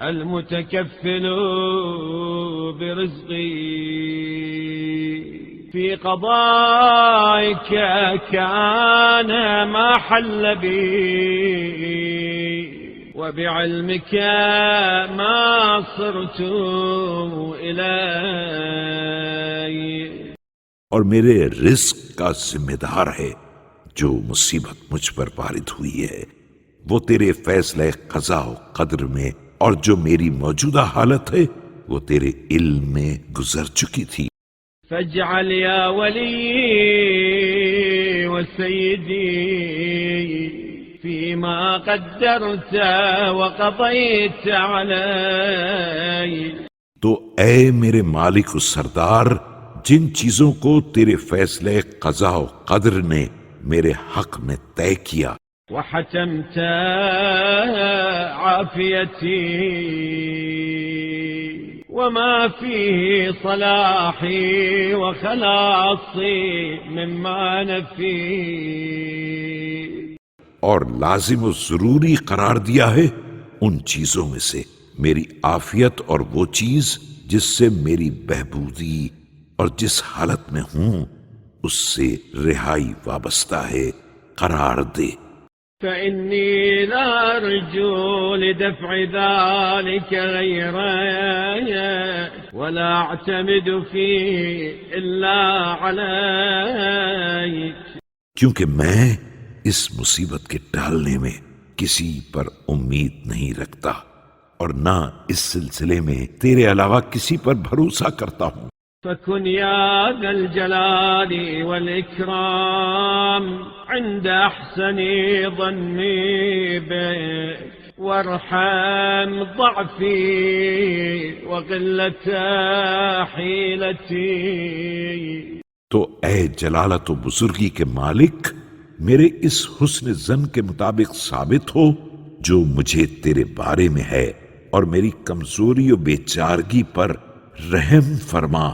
المتكفل برزقي في قضائك كان ما حل بي وبعلمك ما صرت إلي. اور میرے رزق کا ذمہ دار ہے جو مصیبت مجھ پر وارد ہوئی ہے، وہ تیرے فیصلہ قضا و قدر میں، اور جو میری موجودہ حالت ہے وہ تیرے علم میں گزر چکی تھی۔ فاجعل يا ولي وسيدي فيما قدرت وقضيت علي. تو اے میرے مالک و سردار، جن چیزوں کو تیرے فیصلے قضا و قدر نے میرے حق میں طے کیا، وحتمت عافيتي وما فيه صلاحي وخلاصي مما نفي. اور لازم و ضروری قرار دیا ہے ان چیزوں میں سے میری عافیت اور وہ چیز جس سے میری بہبودی اور جس حالت میں ہوں اس سے رہائی وابستہ ہے، قرار دے۔ فإني لا أرجو لدفع ذلك غيرك ولا أعتمد فيه إلا عليك. کیونکہ میں اس مصیبت کے ٹالنے میں کسی پر امید نہیں رکھتا اور نہ اس سلسلے میں تیرے علاوہ کسی پر بھروسہ کرتا ہوں۔ فكن يا ذا الجلال والإكرام عند أحسن ظني بك وارحم ضعفي وقلة حيلتي. تو اے جلالت و بزرگی کے مالک، میرے اس حسن ظن کے مطابق ثابت ہو جو مجھے تیرے بارے میں ہے، اور میری کمزوری و بے چارگی پر رحم فرما